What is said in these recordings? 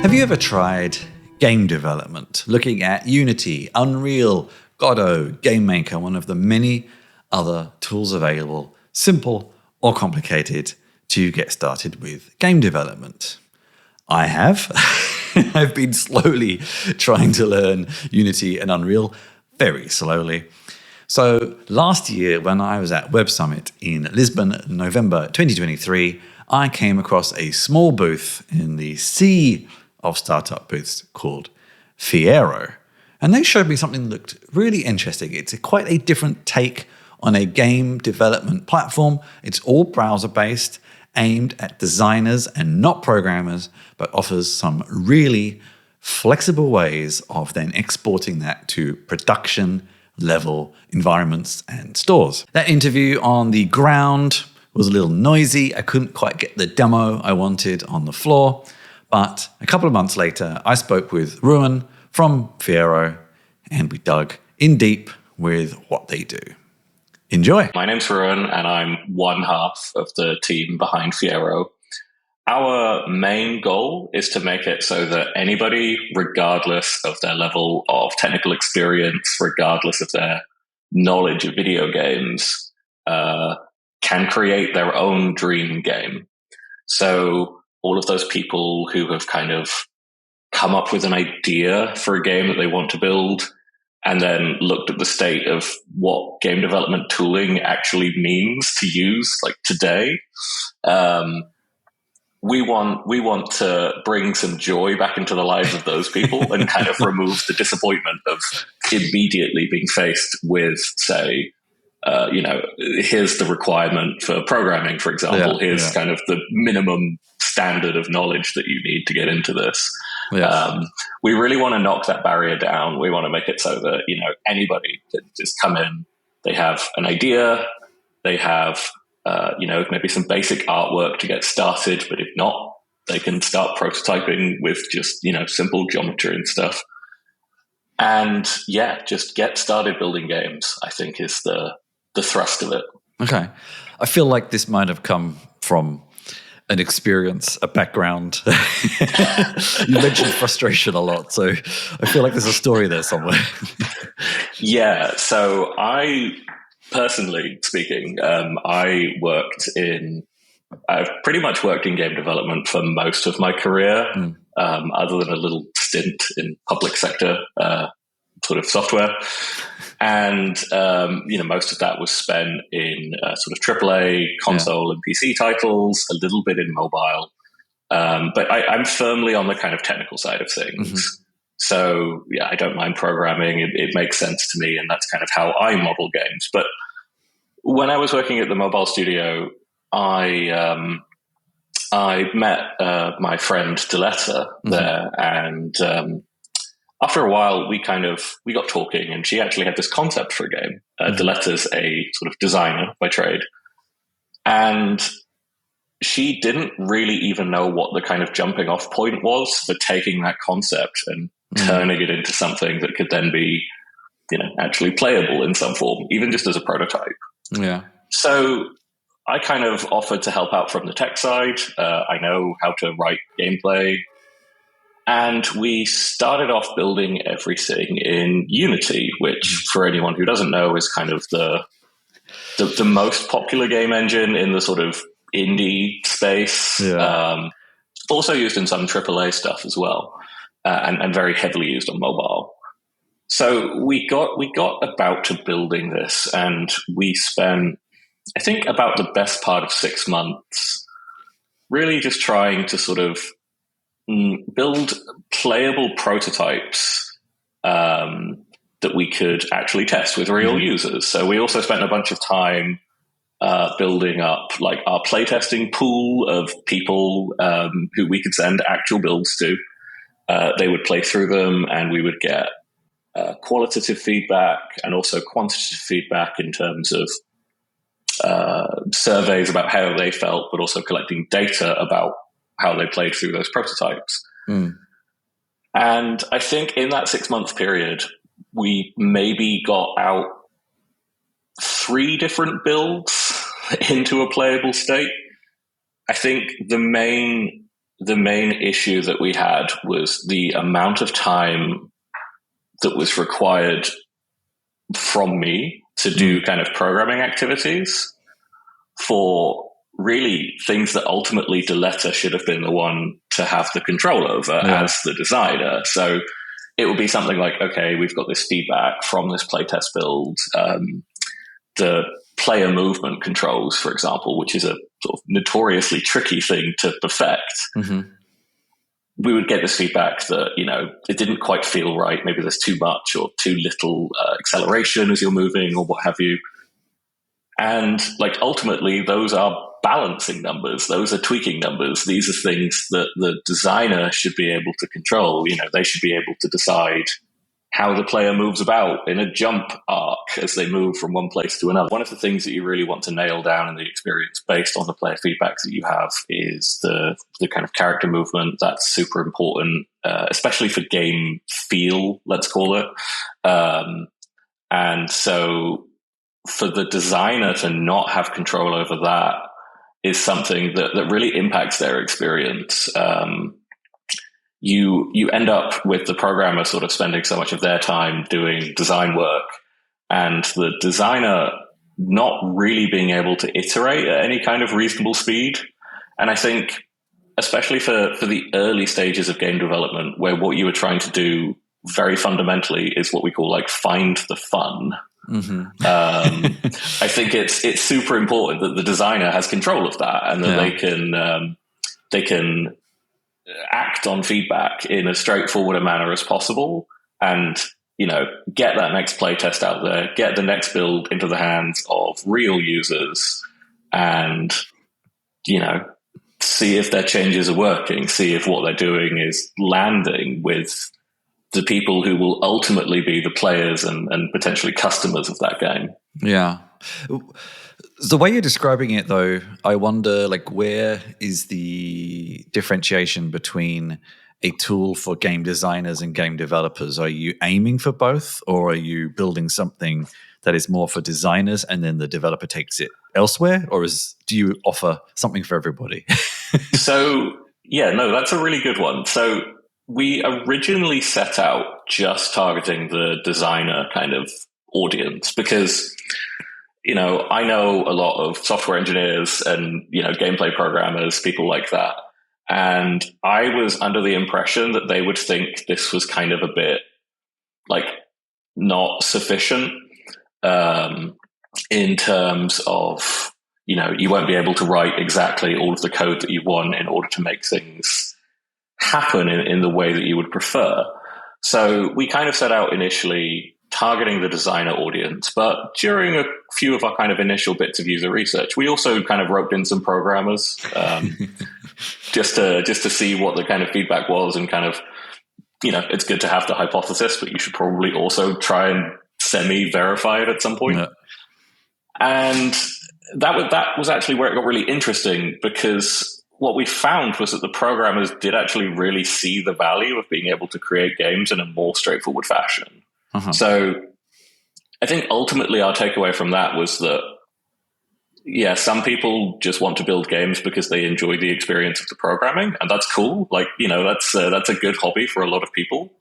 Have you ever tried game development? Looking at Unity, Unreal, Godot, GameMaker, one of the many other tools available, simple or complicated, to get started with game development? I have. I've been slowly trying to learn Unity and Unreal, very slowly. So last year, when I was at Web Summit in Lisbon, November 2023, I came across a small booth in the sea of startup booths called Fiero. And they showed me something that looked really interesting. It's quite a different take on a game development platform. It's all browser-based, aimed at designers and not programmers, but offers some really flexible ways of then exporting that to production level environments and stores. That interview on the ground was a little noisy. I couldn't quite get the demo I wanted on the floor. But a couple of months later, I spoke with Ruan from Fiero, and we dug in deep with what they do. Enjoy. My name's Ruan, and I'm one half of the team behind Fiero. Our main goal is to make it so that anybody, regardless of their level of technical experience, regardless of their knowledge of video games, can create their own dream game. So all of those people who have kind of come up with an idea for a game that they want to build and then looked at the state of what game development tooling actually means to use, like today, we want to bring some joy back into the lives of those people and kind of remove the disappointment of immediately being faced with, say, here's the requirement for programming, for example. Here's kind of the minimum standard of knowledge that you need to get into this. We really want to knock that barrier down. We want to make it so that, anybody can just come in. They have an idea. They have, maybe some basic artwork to get started. But if not, they can start prototyping with just, simple geometry and stuff. And just get started building games, I think, is the thrust of it. Okay. I feel like this might have come from an experience, a background. You mentioned frustration a lot, so I feel like there's a story there somewhere. So I, personally speaking, I've pretty much worked in game development for most of my career, other than a little stint in public sector sort of software. And, most of that was spent in sort of AAA console and PC titles, a little bit in mobile. But I'm firmly on the kind of technical side of things. Mm-hmm. So, I don't mind programming. It makes sense to me, and that's kind of how I model games. But when I was working at the mobile studio, I met my friend Diletta there, and after a while, we got talking, and she actually had this concept for a game. Diletta's a sort of designer by trade, and she didn't really even know what the kind of jumping off point was for taking that concept and turning it into something that could then be, actually playable in some form, even just as a prototype. Yeah. So I kind of offered to help out from the tech side. I know how to write gameplay. And we started off building everything in Unity, which, for anyone who doesn't know, is kind of the most popular game engine in the sort of indie space. Also used in some AAA stuff as well, and very heavily used on mobile. So we got about to building this, and we spent, I think, about the best part of 6 months really just trying to sort of build playable prototypes that we could actually test with real users. So we also spent a bunch of time building up like our playtesting pool of people who we could send actual builds to. They would play through them, and we would get qualitative feedback and also quantitative feedback in terms of surveys about how they felt, but also collecting data about how they played through those prototypes. And I think in that 6-month period, we maybe got out 3 different builds into a playable state. I think the main the main issue that we had was the amount of time that was required from me to do kind of programming activities for really things that ultimately Diletta should have been the one to have the control over as the designer. So it would be something like, okay, we've got this feedback from this playtest build, the player movement controls, for example, which is a sort of notoriously tricky thing to perfect. We would get this feedback that, it didn't quite feel right. Maybe there's too much or too little acceleration as you're moving or what have you. And ultimately, those are balancing numbers. Those are tweaking numbers. These are things that the designer should be able to control. They should be able to decide how the player moves about in a jump arc as they move from one place to another. One of the things that you really want to nail down in the experience based on the player feedback that you have is the kind of character movement. That's super important, especially for game feel, let's call it. And so for the designer to not have control over that is something that really impacts their experience. You end up with the programmer sort of spending so much of their time doing design work and the designer not really being able to iterate at any kind of reasonable speed. And I think, especially for the early stages of game development, where what you were trying to do very fundamentally is what we call find the fun. I think it's super important that the designer has control of that and that they can act on feedback in as straightforward a manner as possible and, get that next playtest out there, get the next build into the hands of real users and, see if their changes are working, see if what they're doing is landing with the people who will ultimately be the players and potentially customers of that game. Yeah. The way you're describing it, though, I wonder, where is the differentiation between a tool for game designers and game developers? Are you aiming for both, or are you building something that is more for designers and then the developer takes it elsewhere? Or do you offer something for everybody? So, that's a really good one. So we originally set out just targeting the designer kind of audience because I know a lot of software engineers and, gameplay programmers, people like that. And I was under the impression that they would think this was kind of a bit not sufficient in terms of, you won't be able to write exactly all of the code that you want in order to make things happen in the way that you would prefer. So we kind of set out initially targeting the designer audience, but during a few of our kind of initial bits of user research, we also kind of roped in some programmers just to see what the kind of feedback was and kind of, it's good to have the hypothesis, but you should probably also try and semi-verify it at some point. Yeah. And that was actually where it got really interesting because what we found was that the programmers did actually really see the value of being able to create games in a more straightforward fashion. So I think ultimately our takeaway from that was that, some people just want to build games because they enjoy the experience of the programming, and that's cool. That's a good hobby for a lot of people.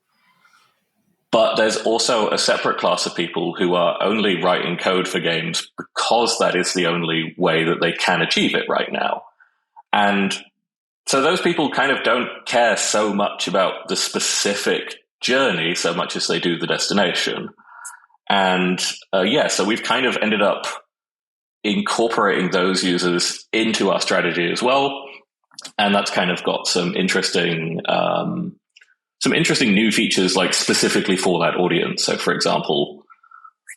But there's also a separate class of people who are only writing code for games because that is the only way that they can achieve it right now. And so those people kind of don't care so much about the specific journey so much as they do the destination. And so we've kind of ended up incorporating those users into our strategy as well. And that's kind of got some interesting new features specifically for that audience. So for example,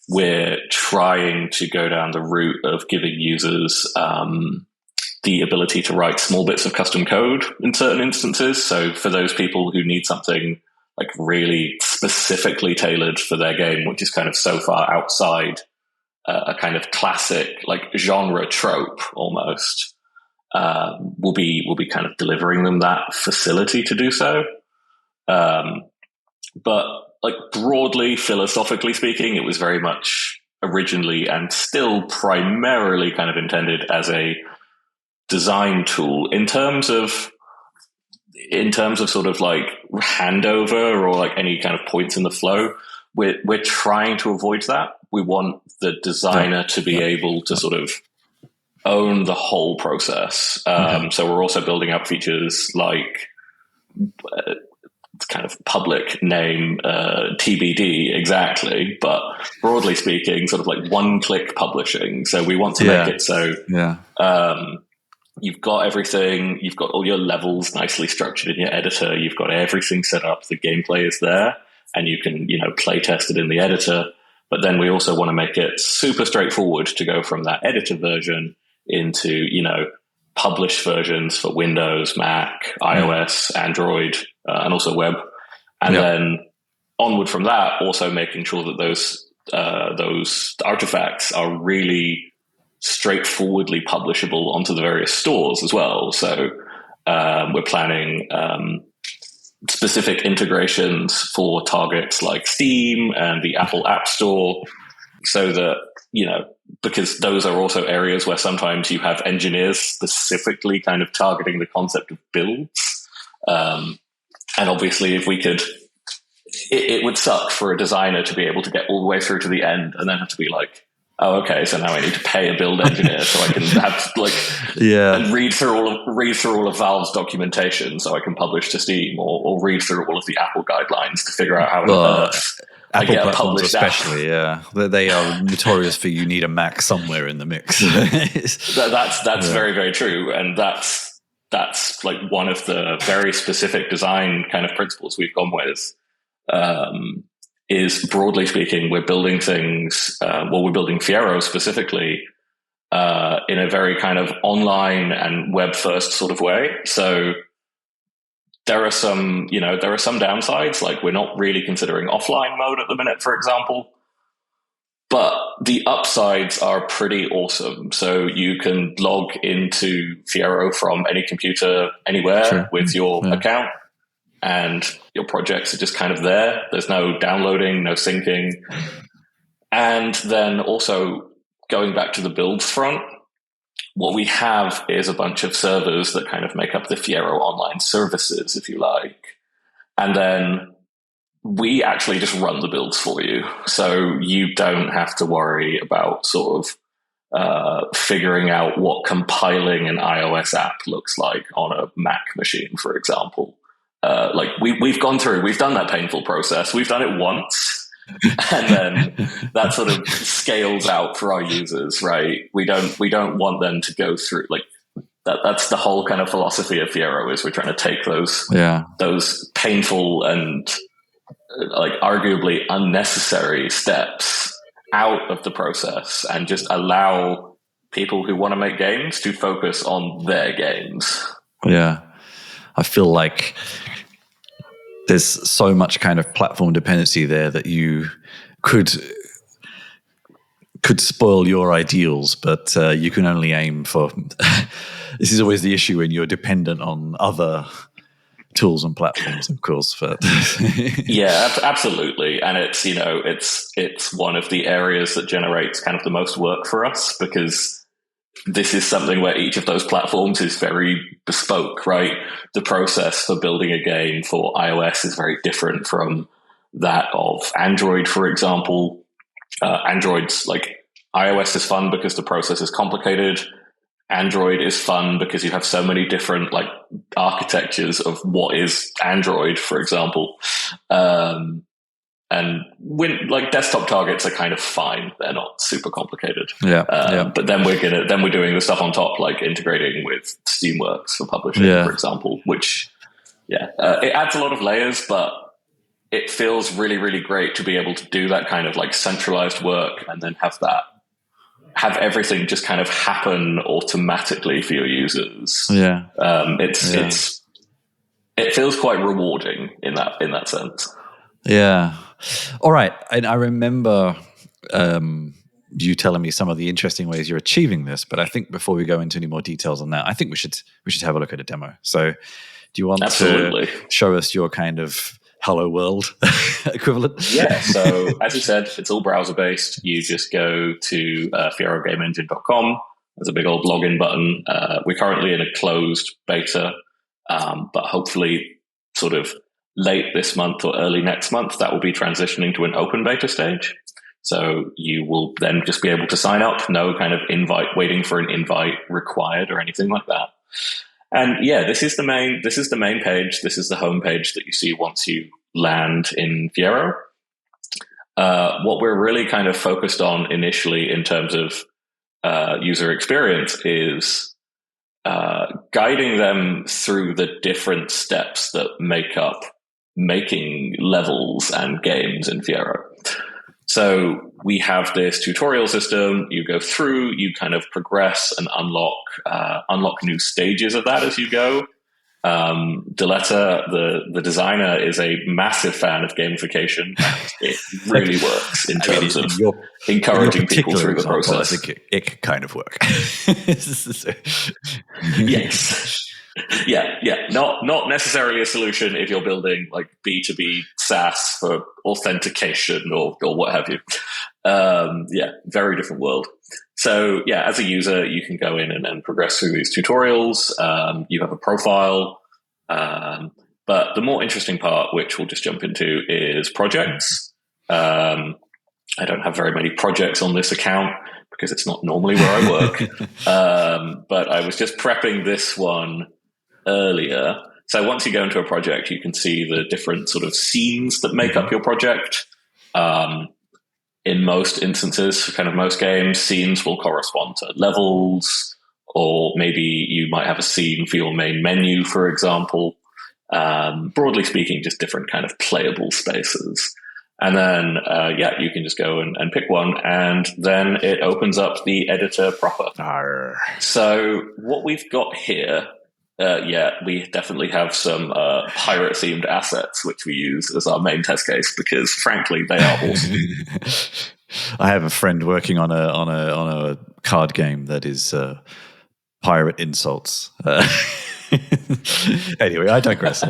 we're trying to go down the route of giving users the ability to write small bits of custom code in certain instances. So for those people who need something really specifically tailored for their game, which is kind of so far outside a kind of classic genre trope almost, we'll be kind of delivering them that facility to do so. But broadly, philosophically speaking, it was very much originally and still primarily kind of intended as a design tool. In terms of in terms of sort of like handover or like any kind of points in the flow, we're trying to avoid that. We want the designer to be able to sort of own the whole process. So we're also building out features like kind of public name, TBD exactly, but broadly speaking, sort of like one-click publishing. So we want to make it so you've got everything, you've got all your levels nicely structured in your editor, you've got everything set up, the gameplay is there, and you can, play test it in the editor. But then we also want to make it super straightforward to go from that editor version into, published versions for Windows, Mac, iOS, Android, and also web. And then onward from that, also making sure that those artifacts are really straightforwardly publishable onto the various stores as well. So we're planning specific integrations for targets like Steam and the Apple App Store, so that, because those are also areas where sometimes you have engineers specifically kind of targeting the concept of builds. And obviously, if we could, it would suck for a designer to be able to get all the way through to the end and then have to be like, oh, okay, so now I need to pay a build engineer so I can have and read through all of Valve's documentation so I can publish to Steam, or read through all of the Apple guidelines to figure out how on earth Apple platforms especially, they are notorious for you need a Mac somewhere in the mix. That's very, very true, and that's like one of the very specific design kind of principles we've gone with. Is, broadly speaking, we're building things. We're building Fiero specifically in a very kind of online and web first sort of way. So there are some downsides. Like, we're not really considering offline mode at the minute, for example. But the upsides are pretty awesome. So you can log into Fiero from any computer anywhere with your account, and your projects are just kind of there. There's no downloading, no syncing. And then also, going back to the builds front, what we have is a bunch of servers that kind of make up the Fiero online services, if you like. And then we actually just run the builds for you. So you don't have to worry about sort of figuring out what compiling an iOS app looks like on a Mac machine, for example. We've done that painful process. We've done it once. And then that sort of scales out for our users, right? We don't want them to go through like that. That's the whole kind of philosophy of Fiero, is we're trying to take those painful and like arguably unnecessary steps out of the process and just allow people who want to make games to focus on their games. Yeah. I feel like there's so much kind of platform dependency there that you could spoil your ideals, but you can only aim for. This is always the issue when you're dependent on other tools and platforms, of course. But yeah, absolutely, and it's one of the areas that generates kind of the most work for us, because this is something where each of those platforms is very bespoke, right? The process for building a game for iOS is very different from that of Android, for example. Android's like, iOS is fun because the process is complicated. Android is fun because you have so many different like architectures of what is Android, for example. And when like desktop targets are kind of fine, they're not super complicated. But then we're doing the stuff on top, like integrating with Steamworks for publishing, for example, which it adds a lot of layers, but it feels really, really great to be able to do that kind of like centralized work and then have everything just kind of happen automatically for your users. It feels quite rewarding in that sense. Yeah. All right. And I remember you telling me some of the interesting ways you're achieving this, but I think before we go into any more details on that, I think we should have a look at a demo. So do you want to show us your kind of Hello World equivalent? Yeah. So as you said, it's all browser based. You just go to FieroGameEngine.com. There's a big old login button. We're currently in a closed beta. But hopefully sort of late this month or early next month, that will be transitioning to an open beta stage. So you will then just be able to sign up, no kind of waiting for an invite required or anything like that. And yeah, this is the main page. This is the home page that you see once you land in Fiero. What we're really kind of focused on initially in terms of user experience is guiding them through the different steps that make up making levels and games in Fiero. So we have this tutorial system. You go through, you kind of progress and unlock new stages of that as you go. Diletta, the designer, is a massive fan of gamification. It really works in terms of encouraging people through the process. I think it can kind of work. Yes. Yeah. Not necessarily a solution if you're building like B2B SaaS for authentication or what have you. Very different world. So yeah, as a user, you can go in and progress through these tutorials. You have a profile. But the more interesting part, which we'll just jump into, is projects. I don't have very many projects on this account because it's not normally where I work. But I was just prepping this one earlier. So once you go into a project, you can see the different sort of scenes that make up your project. In most instances, kind of most games, scenes will correspond to levels, or maybe you might have a scene for your main menu, for example. Broadly speaking, just different kind of playable spaces. And then, you can just go and pick one, and then it opens up the editor proper. Arr. So what we've got here, we definitely have some pirate-themed assets, which we use as our main test case because, frankly, they are awesome. I have a friend working on a card game that is pirate insults. Anyway, I digress.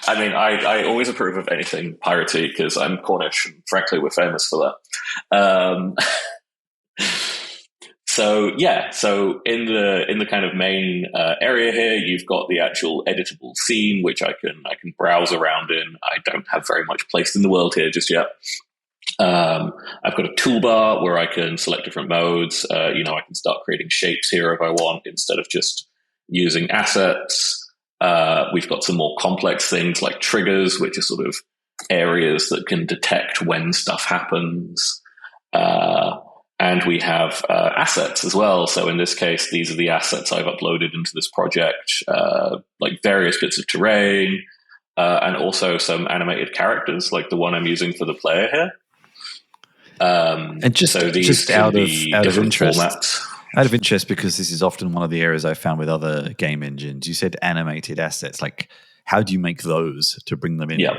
I mean, I always approve of anything piratey because I'm Cornish, and frankly, we're famous for that. So in the kind of main area here, you've got the actual editable scene, which I can browse around in. I don't have very much placed in the world here just yet. I've got a toolbar where I can select different modes. I can start creating shapes here if I want, instead of just using assets. We've got some more complex things like triggers, which are sort of areas that can detect when stuff happens. And we have assets as well. So in this case, these are the assets I've uploaded into this project, like various bits of terrain, and also some animated characters, like the one I'm using for the player here. And just out of interest, because this is often one of the areas I found with other game engines, you said animated assets. Like, how do you make those to bring them in? Yeah.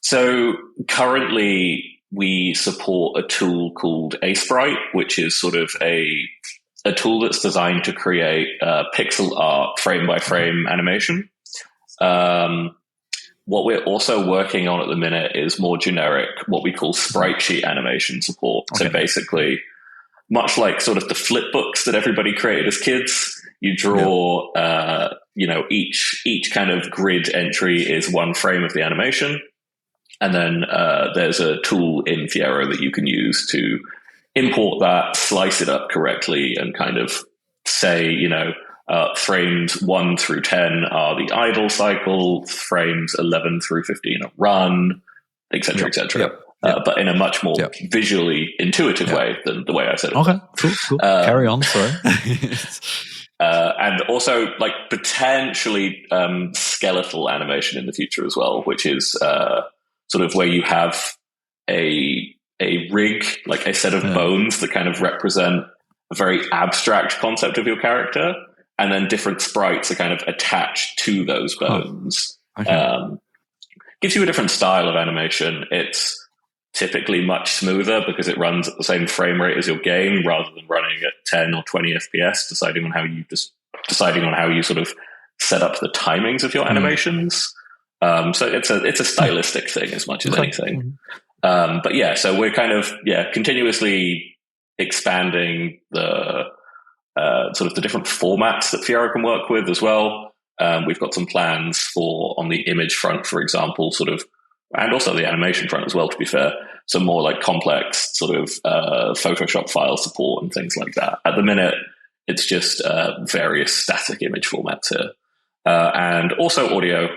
So currently we support a tool called Sprite, which is sort of a tool that's designed to create pixel art frame by frame animation. What we're also working on at the minute is more generic, what we call sprite sheet animation support. Okay. So basically, much like sort of the flip books that everybody created as kids, you draw, each kind of grid entry is one frame of the animation. And then there's a tool in Fiero that you can use to import that, slice it up correctly, and kind of say, frames 1 through 10 are the idle cycle, frames 11 through 15 are run, et cetera, et cetera. But in a much more visually intuitive way than the way I said it. Okay, cool. Carry on, sorry. And also, like, potentially skeletal animation in the future as well, which is sort of where you have a rig, like a set of bones that kind of represent a very abstract concept of your character, and then different sprites are kind of attached to those bones. Gives you a different style of animation. It's typically much smoother because it runs at the same frame rate as your game, rather than running at 10 or 20 FPS, deciding on how you sort of set up the timings of your animations. So it's a stylistic thing as much as anything. But yeah, so we're kind of continuously expanding the sort of the different formats that Fiero can work with as well. We've got some plans for, on the image front, for example, sort of, and also the animation front as well, to be fair, some more like complex sort of Photoshop file support and things like that. At the minute, it's just various static image formats here. And also audio,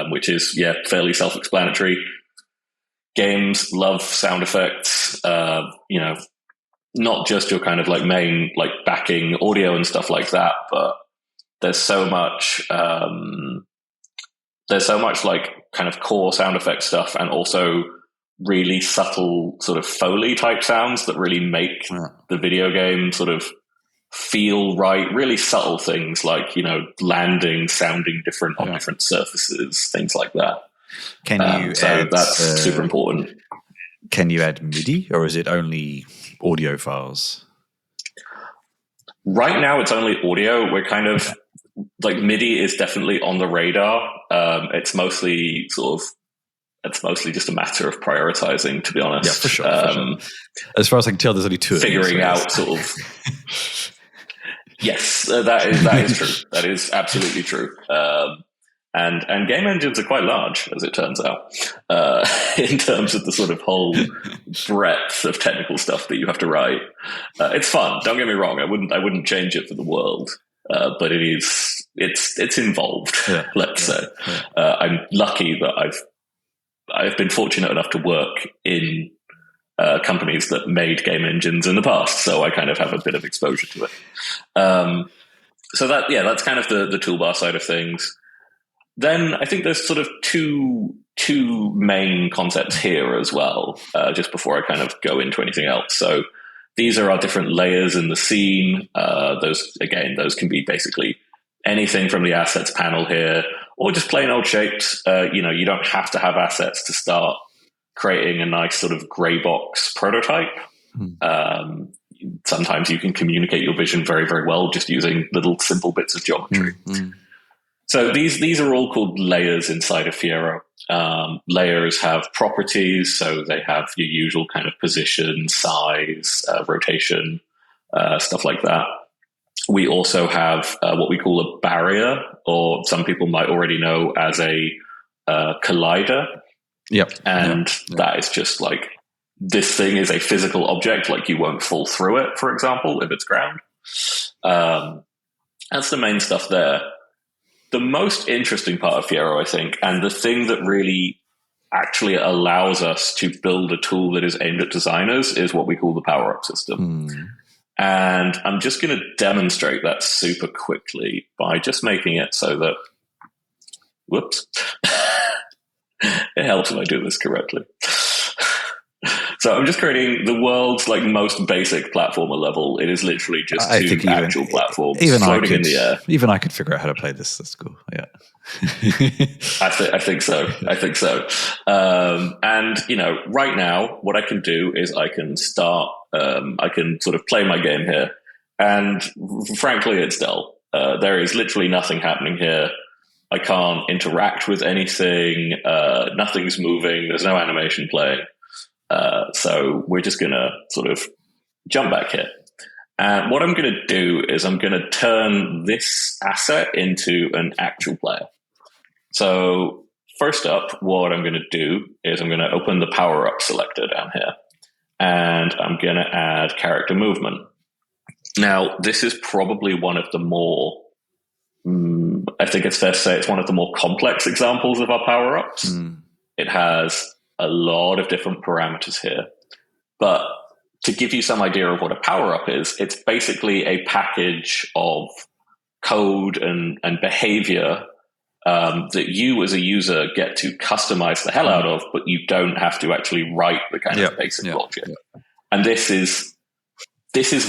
which is, fairly self-explanatory. Games love sound effects, not just your kind of like main like backing audio and stuff like that, but there's so much like kind of core sound effect stuff, and also really subtle sort of Foley type sounds that really make the video game sort of feel right. Really subtle things like, landing sounding different on different surfaces, things like that. Can you add, that's super important. Can you add MIDI, or is it only audio files? Right now, it's only audio. We're kind of like MIDI is definitely on the radar. It's mostly just a matter of prioritizing, to be honest. Yeah, for sure. As far as I can tell, there's only two. Figuring out sort of. Yes, that is true. That is absolutely true. And game engines are quite large, as it turns out, in terms of the sort of whole breadth of technical stuff that you have to write. It's fun. Don't get me wrong. I wouldn't change it for the world, but it's involved. Let's say. I'm lucky that I've been fortunate enough to work in companies that made game engines in the past, so I kind of have a bit of exposure to it. So that's kind of the toolbar side of things. Then I think there's sort of two main concepts here as well, just before I kind of go into anything else. So these are our different layers in the scene. Those can be basically anything from the assets panel here, or just plain old shapes. You don't have to have assets to start creating a nice sort of gray box prototype. Sometimes you can communicate your vision very, very well just using little simple bits of geometry. So these are all called layers inside of Fiero. Layers have properties, so they have your usual kind of position, size, rotation, stuff like that. We also have what we call a barrier, or some people might already know as a collider. That is just like, this thing is a physical object, like you won't fall through it, for example, if it's ground. That's the main stuff there. The most interesting part of Fiero, I think, and the thing that really actually allows us to build a tool that is aimed at designers, is what we call the Powerup System. And I'm just going to demonstrate that super quickly by just making it so that, whoops, it helps if I do this correctly. So I'm just creating the world's like most basic platformer level. It is literally just two actual platforms floating in the air. Even I could figure out how to play this. That's cool. Yeah. I think so. And right now, what I can do is I can start. I can sort of play my game here, and frankly, it's dull. There is literally nothing happening here. I can't interact with anything. Nothing's moving. There's no animation playing. So we're just going to sort of jump back here. And what I'm going to do is I'm going to turn this asset into an actual player. So first up, what I'm going to do is I'm going to open the Powerup selector down here. And I'm going to add character movement. Now, this is probably one of the more, I think it's fair to say it's one of the more complex examples of our power-ups. It has a lot of different parameters here. But to give you some idea of what a power-up is, it's basically a package of code and behavior that you as a user get to customize the hell out of, but you don't have to actually write the kind of basic logic. And this is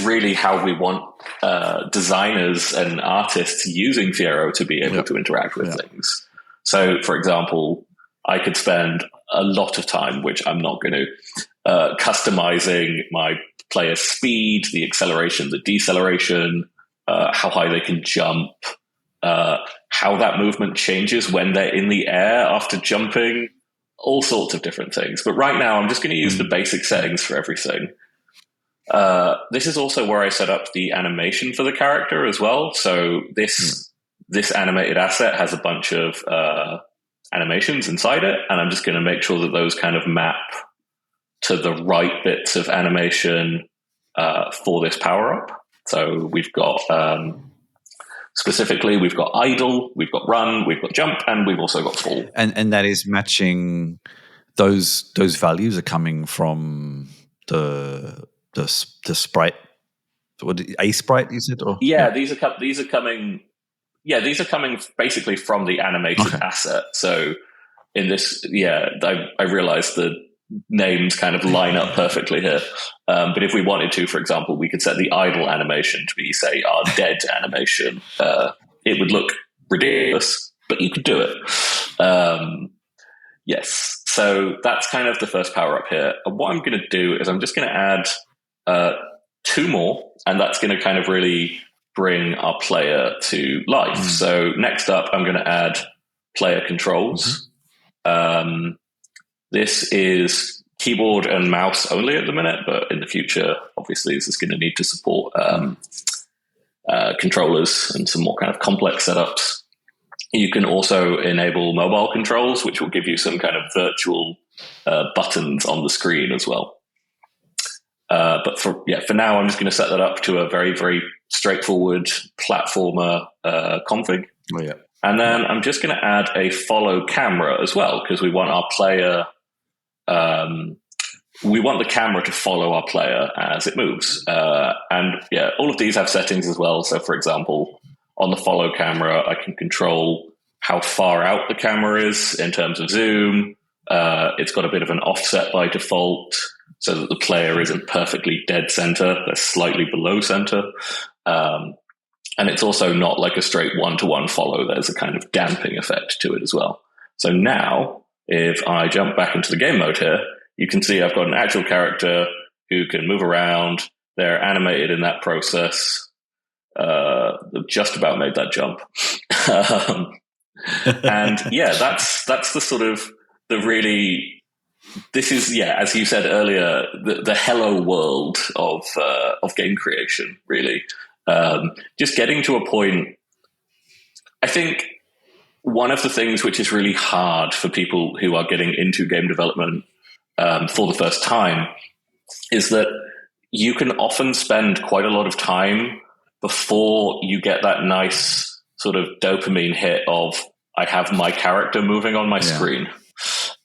really how we want designers and artists using Fiero to be able to interact with things. So, for example, I could spend a lot of time, which I'm not going to, customizing my player's speed, the acceleration, the deceleration, how high they can jump, how that movement changes when they're in the air after jumping, all sorts of different things. But right now, I'm just going to use the basic settings for everything. This is also where I set up the animation for the character as well. So this animated asset has a bunch of animations inside it, and I'm just going to make sure that those kind of map to the right bits of animation for this power up. So we've got specifically, we've got idle, we've got run, we've got jump, and we've also got fall. And that is matching those values are coming from the sprite. What a sprite you said? Or these are coming. Yeah, these are coming basically from the animated asset. So in this, I realized the names kind of line up perfectly here. But if we wanted to, for example, we could set the idle animation to be, say, our dead animation. It would look ridiculous, but you could do it. Yes. So that's kind of the first power up here. And what I'm going to do is I'm just going to add 2 more, and that's going to kind of really bring our player to life. So next up, I'm going to add player controls. This is keyboard and mouse only at the minute, but in the future, obviously, this is going to need to support controllers and some more kind of complex setups. You can also enable mobile controls, which will give you some kind of virtual buttons on the screen as well. But for now, I'm just going to set that up to a very, very straightforward platformer config. Oh, yeah. And then I'm just going to add a follow camera as well, because we want our player, we want the camera to follow our player as it moves. And all of these have settings as well. So for example, on the follow camera, I can control how far out the camera is in terms of zoom. It's got a bit of an offset by default so that the player isn't perfectly dead center. They're slightly below center. And it's also not like a straight one-to-one follow. There's a kind of damping effect to it as well. So now, if I jump back into the game mode here, you can see I've got an actual character who can move around. They're animated in that process. They've just about made that jump. And that's the sort of the really, this is, as you said earlier, the hello world of game creation, really. Just getting to a point, I think one of the things which is really hard for people who are getting into game development for the first time is that you can often spend quite a lot of time before you get that nice sort of dopamine hit of, I have my character moving on my screen.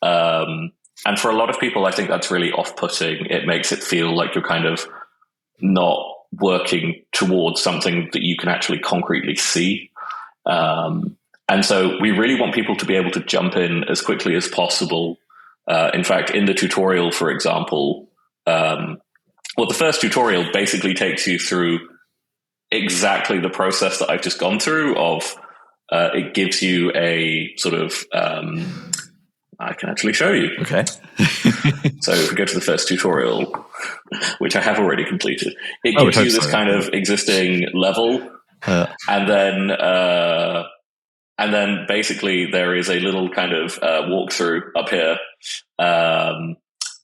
And for a lot of people, I think that's really off-putting. It makes it feel like you're kind of not working towards something that you can actually concretely see. And so we really want people to be able to jump in as quickly as possible. In fact, in the tutorial, for example, the first tutorial basically takes you through exactly the process that I've just gone through of, it gives you a sort of, I can actually show you. Okay. So if we go to the first tutorial, which I have already completed, it gives you this kind of existing level. And then basically there is a little kind of walkthrough up here.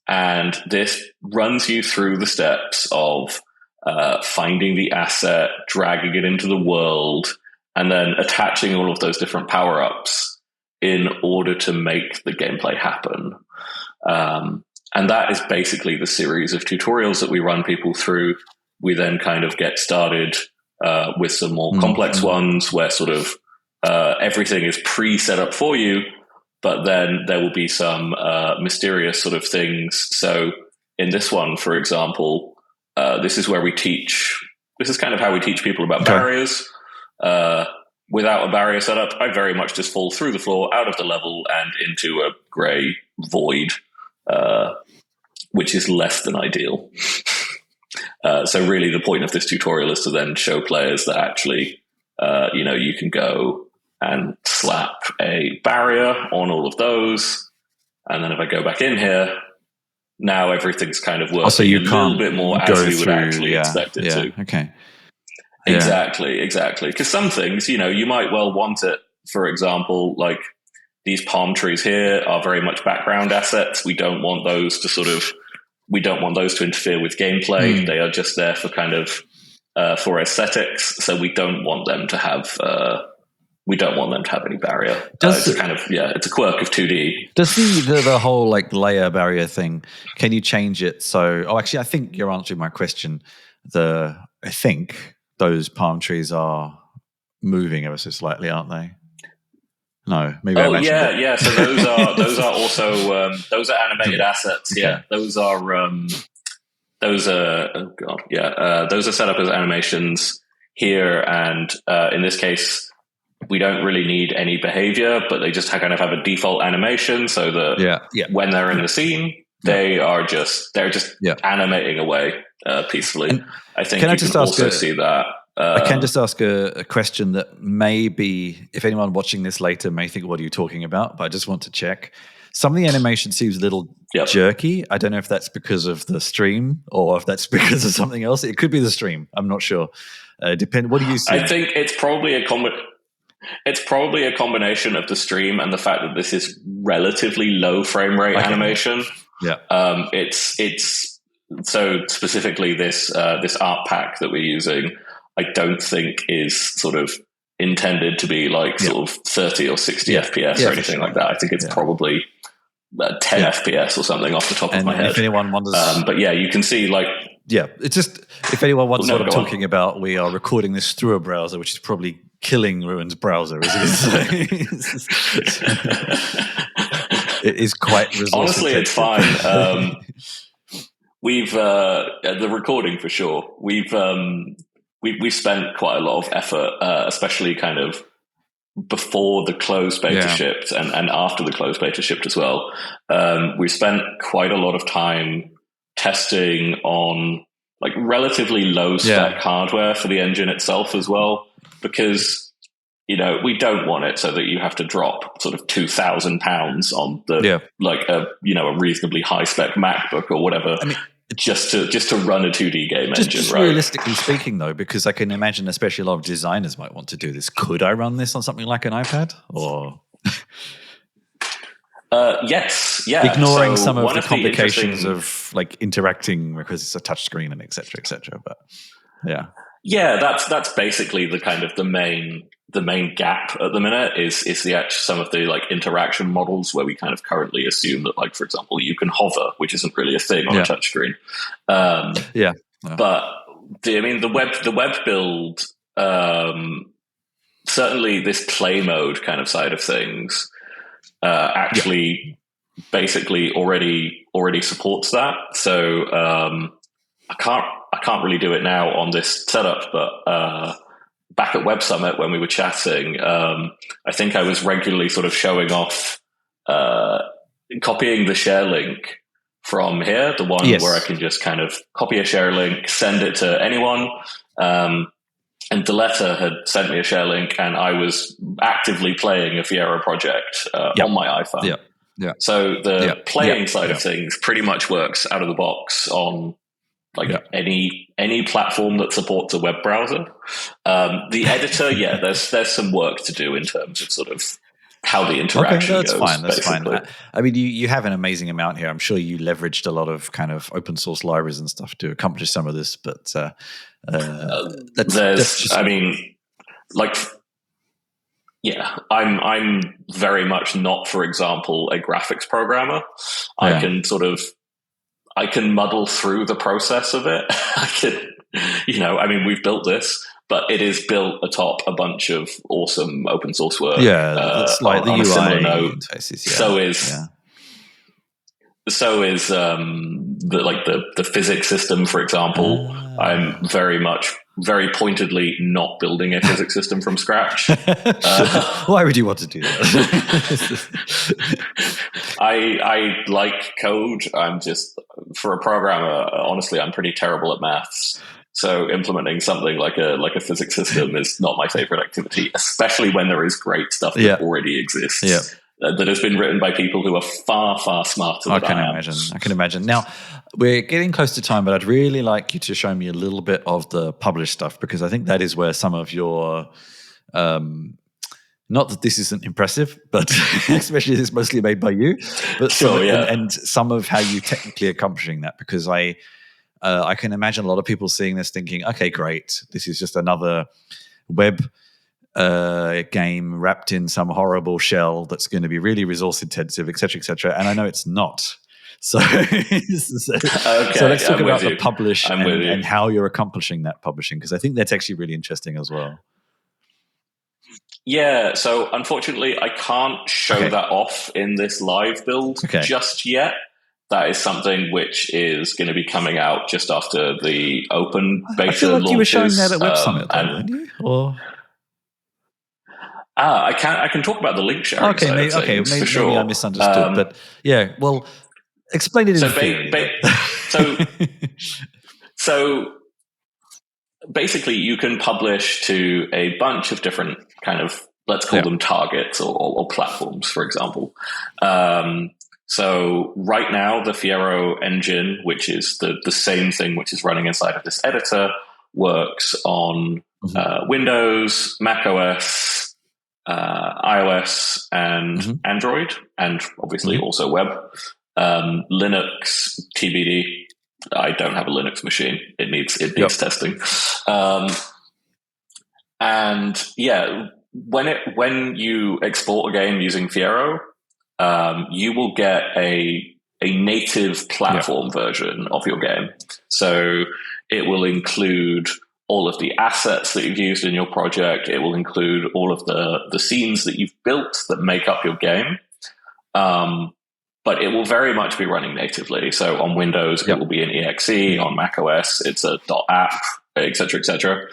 And this runs you through the steps of finding the asset, dragging it into the world, and then attaching all of those different power-ups in order to make the gameplay happen. And that is basically the series of tutorials that we run people through. We then kind of get started with some more complex ones where sort of everything is pre-set up for you, but then there will be some mysterious sort of things. So in this one, for example, this is where this is kind of how we teach people about barriers. Without a barrier setup, I very much just fall through the floor, out of the level, and into a grey void, which is less than ideal. So really the point of this tutorial is to then show players that actually, you can go and slap a barrier on all of those. And then if I go back in here, now everything's kind of working you a little bit more as we would actually expect it to. Okay. Exactly. Because some things, you might well want it. For example, like these palm trees here are very much background assets. We don't want those to sort of we don't want those to interfere with gameplay. They are just there for kind of for aesthetics. So we don't want them to have any barrier. It's kind of it's a quirk of 2D. Does the whole like layer barrier thing? Can you change it so? Oh, actually, I think you're answering my question. I think those palm trees are moving ever so slightly, aren't they? No, maybe. Oh yeah. So those are also those are animated assets. Okay. Yeah, those are those are set up as animations here, and in this case, we don't really need any behavior, but they just kind of have a default animation, so that when they're in the scene, they're just animating away peacefully. And I think you can also see that. I can just ask a question that maybe, if anyone watching this later may think, what are you talking about? But I just want to check. Some of the animation seems a little jerky. I don't know if that's because of the stream or if that's because of something else. It could be the stream. I'm not sure. What do you see? I think it's probably a combination of the stream and the fact that this is relatively low frame rate animation. Yeah. It's so specifically this art pack that we're using, I don't think is sort of intended to be like sort of 30 or 60 FPS or anything like that. I think it's probably 10 FPS or something off the top of my head. If anyone wonders, but you can see like it's just if anyone wonders what I'm talking about, we are recording this through a browser, which is probably killing Ruan's browser, as it is. It is quite resource honestly, it's fine. We've the recording for sure. We've spent quite a lot of effort, especially kind of before the closed beta shipped and after the closed beta shipped as well. We spent quite a lot of time testing on like relatively low spec hardware for the engine itself as well, because we don't want it so that you have to drop sort of £2,000 on the like a reasonably high spec MacBook or whatever. I mean, just to run a 2D game engine, just right? Realistically speaking, though, because I can imagine, especially a lot of designers might want to do this. Could I run this on something like an iPad, or? Yes, yeah. Ignoring some of the complications of like interacting because it's a touch screen and et cetera, but that's basically the kind of the main gap at the minute is some of the like interaction models where we kind of currently assume that, like, for example, you can hover, which isn't really a thing on a touchscreen. But the web build, certainly this play mode kind of side of things, actually basically already supports that. So I can't really do it now on this setup, but back at Web Summit when we were chatting, I think I was regularly sort of showing off copying the share link from here, the one where I can just kind of copy a share link, send it to anyone. And Deletta had sent me a share link, and I was actively playing a Fiero project on my iPhone. So the playing side of things pretty much works out of the box on any platform that supports a web browser. The editor, there's some work to do in terms of sort of how the interaction goes. That's fine. I mean, you have an amazing amount here. I'm sure you leveraged a lot of kind of open source libraries and stuff to accomplish some of this, but I'm very much not, for example, a graphics programmer. I can muddle through the process of it. We've built this, but it is built atop a bunch of awesome open source work. It's like the on UI a similar note. interfaces. So is the physics system, for example. I'm very pointedly not building a physics system from scratch. Why would you want to do that? I like code. I'm just, for a programmer, honestly, I'm pretty terrible at maths. So implementing something like a physics system is not my favorite activity, especially when there is great stuff that already exists. That has been written by people who are far, far smarter than I am. I can imagine. Now, we're getting close to time, but I'd really like you to show me a little bit of the published stuff, because I think that is where some of your Not that this isn't impressive, but especially it's mostly made by you. But and some of how you technically accomplishing that, because I can imagine a lot of people seeing this thinking, okay, great, this is just another web game wrapped in some horrible shell that's going to be really resource intensive, et cetera, and I know it's not. So, so let's talk about the publish and how you're accomplishing that publishing, because I think that's actually really interesting as well. Yeah, so unfortunately, I can't show that off in this live build just yet. That is something which is going to be coming out just after the open beta launches. I feel like you were showing that at Web Summit, weren't you? Or... I can talk about the link sharing side of things, for sure. Maybe I misunderstood, but yeah, well, explain it in theory. So basically, you can publish to a bunch of different kind of, let's call them targets or platforms, for example. So right now, the Fiero engine, which is the same thing which is running inside of this editor, works on Windows, Mac OS, iOS, and Android, and obviously also web. Linux, TBD. I don't have a Linux machine. It needs testing. And yeah, when you export a game using Fiero, you will get a native platform version of your game. So it will include all of the assets that you've used in your project. It will include all of the scenes that you've built that make up your game. But it will very much be running natively. So on Windows, it will be an exe. On Mac OS, it's a .app, et cetera, et cetera.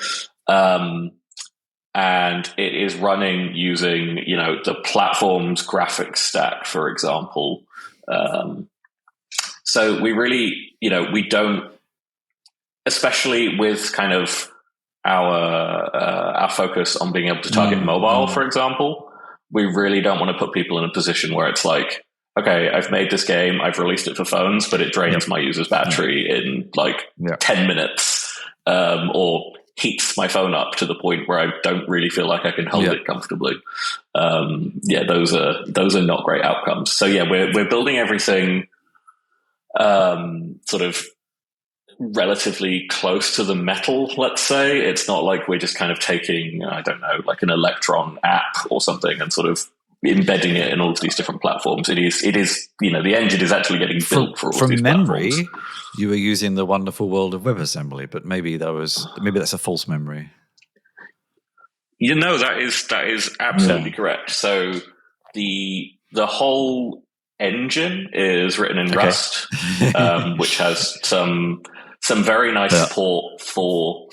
And it is running using, the platform's graphics stack, for example. So we really, we don't, especially with kind of our focus on being able to target mobile, for example, we really don't want to put people in a position where it's like, okay, I've made this game, I've released it for phones, but it drains my user's battery in 10 minutes, or heats my phone up to the point where I don't really feel like I can hold it comfortably. Those are not great outcomes. So we're building everything sort of relatively close to the metal, let's say. It's not like we're just kind of taking, I don't know, like an Electron app or something and sort of embedding it in all of these different platforms. It is, the engine is actually getting built for all of these memory, platforms. You were using the wonderful world of WebAssembly, but maybe that's a false memory. That is absolutely correct. So the whole engine is written in Rust, which has some very nice support for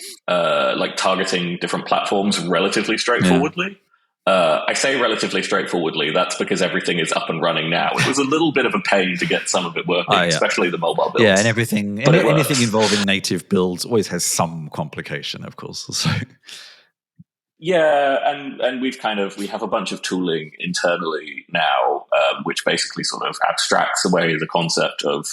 targeting different platforms relatively straightforwardly. I say relatively straightforwardly. That's because everything is up and running now. It was a little bit of a pain to get some of it working, especially the mobile builds. Yeah, and everything, anything involving native builds always has some complication, of course. So. Yeah, and we have a bunch of tooling internally now, which basically sort of abstracts away the concept of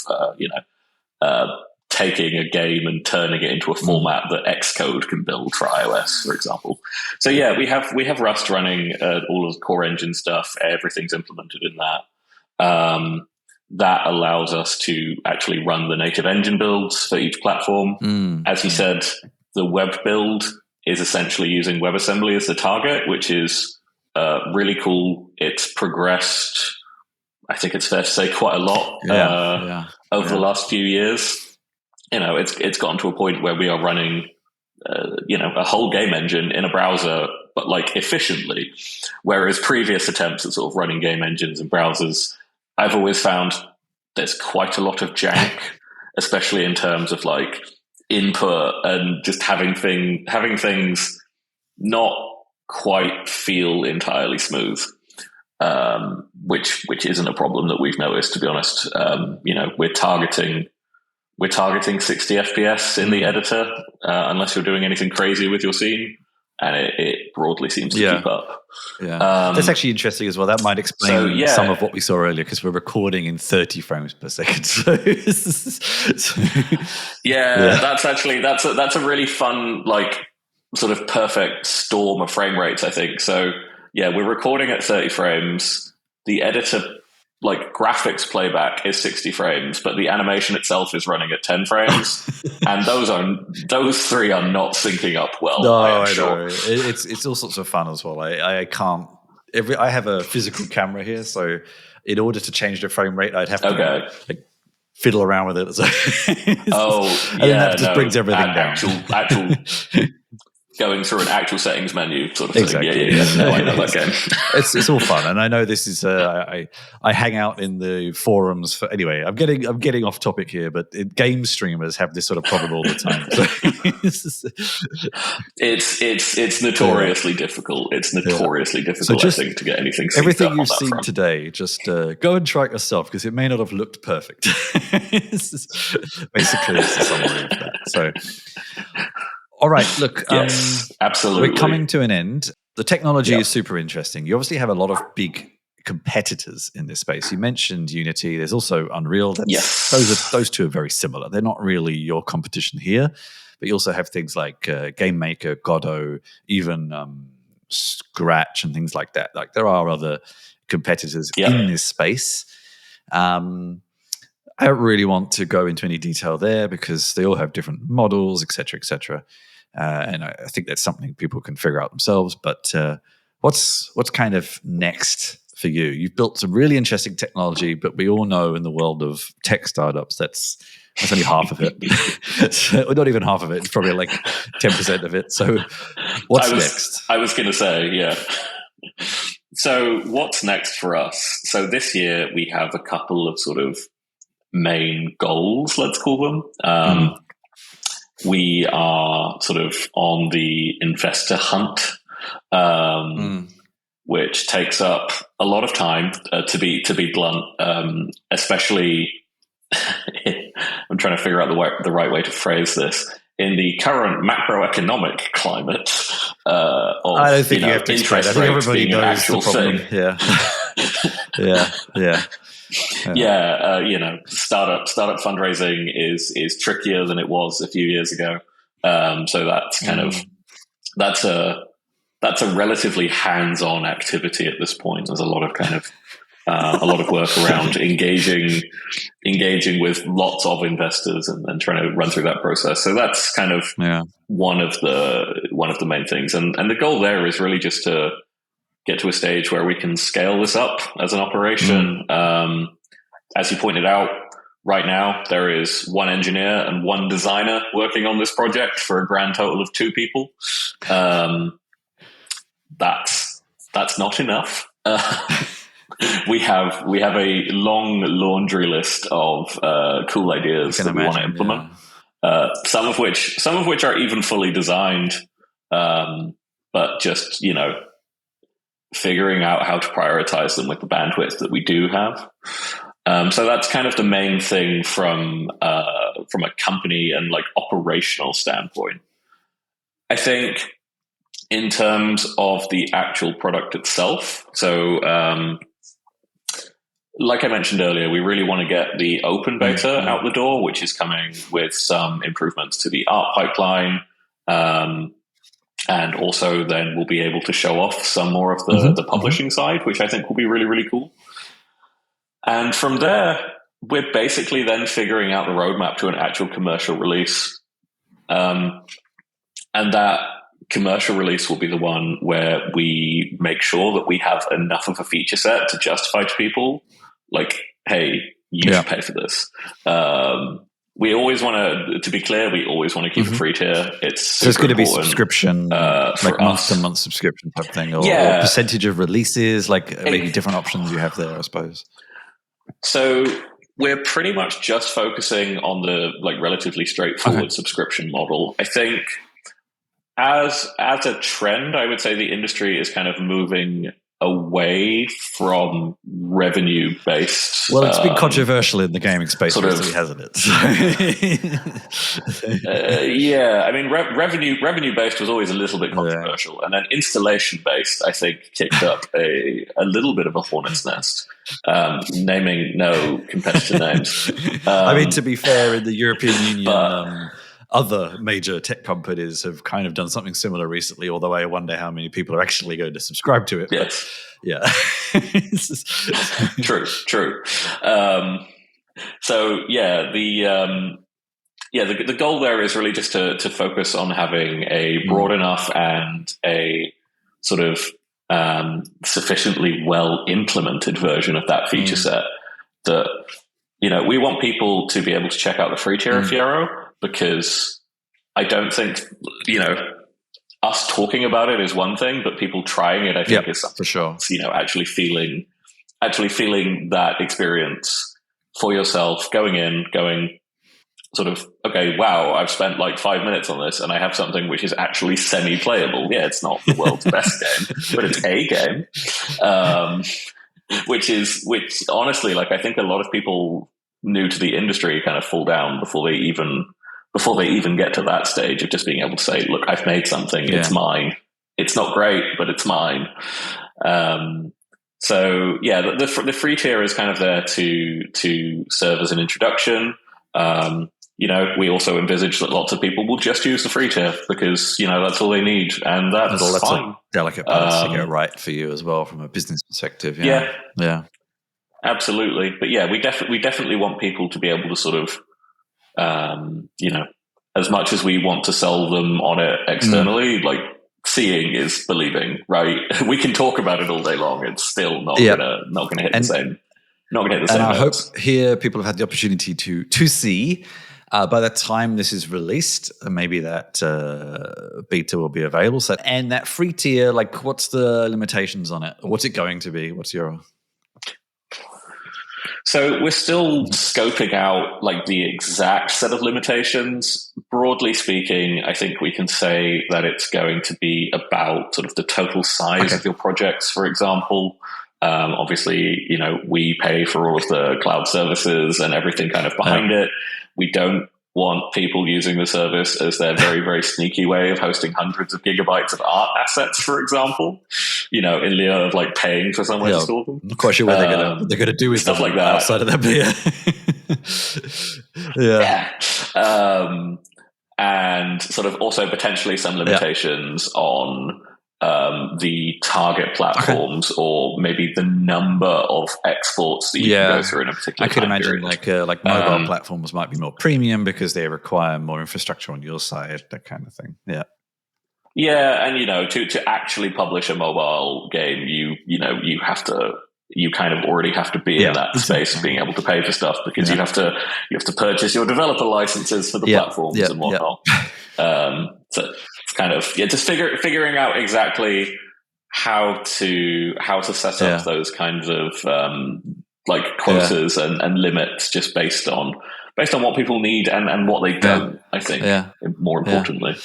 taking a game and turning it into a format that Xcode can build for iOS, for example. So we have Rust running all of the core engine stuff. Everything's implemented in that. That allows us to actually run the native engine builds for each platform. As you said, the web build is essentially using WebAssembly as the target, which is really cool. It's progressed, I think it's fair to say, quite a lot over the last few years. It's gotten to a point where we are running, a whole game engine in a browser, but efficiently. Whereas previous attempts at sort of running game engines in browsers, I've always found there's quite a lot of jank, especially in terms of input and just having things not quite feel entirely smooth, which isn't a problem that we've noticed, to be honest. We're targeting 60 FPS in the editor, unless you're doing anything crazy with your scene, and it broadly seems to keep up. Yeah, that's actually interesting as well. That might explain some of what we saw earlier, because we're recording in 30 frames per second. That's a really fun, sort of perfect storm of frame rates, I think. So we're recording at 30 frames. The editor, like graphics playback, is 60 frames, but the animation itself is running at 10 frames, and those three are not syncing up well. No, I am I sure. know. It's all sorts of fun as well. I can't. I have a physical camera here, so in order to change the frame rate, I'd have to fiddle around with it. So and then that just brings everything down. Actual going through an actual settings menu sort of exactly. thing. Yeah. No, I know that game. It's all fun, and I know this is. I hang out in the forums for. Anyway, I'm getting off topic here, but game streamers have this sort of problem all the time. So it's notoriously difficult. It's notoriously difficult, I think, to get anything. Everything you've seen today, just go and try it yourself, because it may not have looked perfect. Basically, it's the summary of that. So. All right, look, yes, absolutely. We're coming to an end. The technology is super interesting. You obviously have a lot of big competitors in this space. You mentioned Unity. There's also Unreal. Those two are very similar. They're not really your competition here, but you also have things like GameMaker, Godot, even Scratch and things like that. Like there are other competitors in this space. I don't really want to go into any detail there because they all have different models, et cetera, et cetera. And I think that's something people can figure out themselves. But what's kind of next for you? You've built some really interesting technology, but we all know in the world of tech startups, that's only half of it. So, not even half of it. It's probably like 10% of it. So what's next? I was going to say, yeah. So what's next for us? So this year we have a couple of sort of main goals, let's call them. We are sort of on the investor hunt, which takes up a lot of time, to be blunt, especially I'm trying to figure out the right way to phrase this. In the current macroeconomic climate, I don't think you have to explain. I think everybody knows the problem. Startup fundraising is trickier than it was a few years ago. So that's kind of that's a relatively hands-on activity at this point. There's a lot of kind of a lot of work around engaging with lots of investors and trying to run through that process. So that's kind of one of the main things. And the goal there is really just to get to a stage where we can scale this up as an operation. As you pointed out, right now there is one engineer and one designer working on this project for a grand total of 2 people. That's not enough. We have a long laundry list of cool ideas that we want to implement. Some of which are even fully designed, but just figuring out how to prioritize them with the bandwidth that we do have. So that's kind of the main thing from a company and like operational standpoint. I think in terms of the actual product itself, so like I mentioned earlier, we really want to get the open beta out the door, which is coming with some improvements to the art pipeline. And also then we'll be able to show off some more of the publishing side, which I think will be really, really cool. And from there, we're basically then figuring out the roadmap to an actual commercial release. And that commercial release will be the one where we make sure that we have enough of a feature set to justify to people, like, hey, you should pay for this. We always want to be clear, we always want to keep it free tier. So it's going to be subscription, like month-to-month subscription type thing, or percentage of releases, like maybe different options you have there, I suppose. So we're pretty much just focusing on the like relatively straightforward subscription model. I think as a trend, I would say the industry is kind of moving away from revenue-based. Well, it's been controversial in the gaming space recently, hasn't it? I mean, revenue-based was always a little bit controversial, and then installation-based, I think, kicked up a little bit of a hornet's nest. Naming no competitor names. I mean, to be fair, in the European Union, other major tech companies have kind of done something similar recently, although I wonder how many people are actually going to subscribe to it. Yes. But yeah. True. So yeah, the goal there is really just to focus on having a broad enough and a sort of sufficiently well implemented version of that feature set that, we want people to be able to check out the free tier of Fiero, because I don't think, us talking about it is one thing, but people trying it, I think, is something for sure. Actually feeling that experience for yourself, going sort of, okay, wow, I've spent like 5 minutes on this and I have something which is actually semi-playable. Yeah, it's not the world's best game, but it's a game. Which honestly, like, I think a lot of people new to the industry kind of fall down before they even get to that stage of just being able to say, look, I've made something, it's mine. It's not great, but it's mine. So yeah, the free tier is kind of there to serve as an introduction. We also envisage that lots of people will just use the free tier because, that's all they need. And that's fine. A delicate balance to get right for you as well from a business perspective. Yeah. Absolutely. But yeah, we definitely want people to be able to sort of, as much as we want to sell them on it externally, like, seeing is believing, right? We can talk about it all day long. It's still not gonna hit the same. Not gonna hit the same. And I notes. hope here people have had the opportunity to see. By the time this is released, maybe that beta will be available. So, and that free tier, like, what's the limitations on it? What's it going to be? What's your? So we're still scoping out like the exact set of limitations. Broadly speaking, I think we can say that it's going to be about sort of the total size of your projects, for example. Obviously, we pay for all of the cloud services and everything kind of behind it. We don't want people using the service as their very, very sneaky way of hosting hundreds of gigabytes of art assets, for example, in lieu of like paying for someone to store them. I'm not quite sure what they're going to do with stuff them like that outside of that. And sort of also potentially some limitations on the target platforms, or maybe the number of exports that you can go through in a particular. I could imagine period. like mobile platforms might be more premium because they require more infrastructure on your side, that kind of thing. Yeah, and to actually publish a mobile game, you kind of already have to be in that space of being able to pay for stuff, because you have to purchase your developer licenses for the platforms and whatnot. So it's kind of just figuring out exactly how to set up those kinds of like quotas and limits, just based on what people need and what they don't. I think more importantly.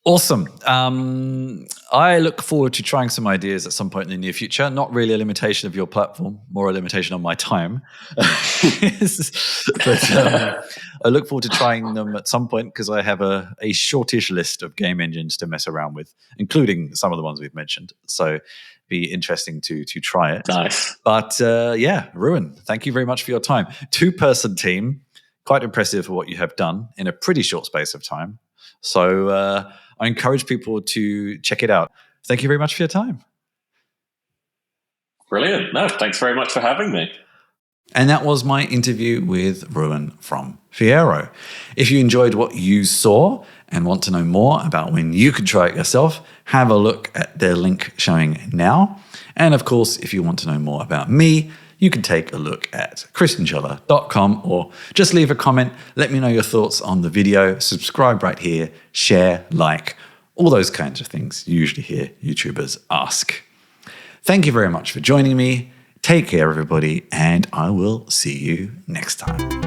Awesome. I look forward to trying some ideas at some point in the near future. Not really a limitation of your platform, more a limitation on my time. But I look forward to trying them at some point, because I have a shortish list of game engines to mess around with, including some of the ones we've mentioned. So it'd be interesting to try it. Nice. But Ruan, thank you very much for your time. 2-person team, quite impressive for what you have done in a pretty short space of time. So I encourage people to check it out. Thank you very much for your time. Brilliant. No, thanks very much for having me. And that was my interview with Ruan from Fiero. If you enjoyed what you saw and want to know more about when you can try it yourself, have a look at their link showing now. And of course, if you want to know more about me, you can take a look at christianscheller.com, or just leave a comment. Let me know your thoughts on the video. Subscribe right here, share, like, all those kinds of things you usually hear YouTubers ask. Thank you very much for joining me. Take care, everybody, and I will see you next time.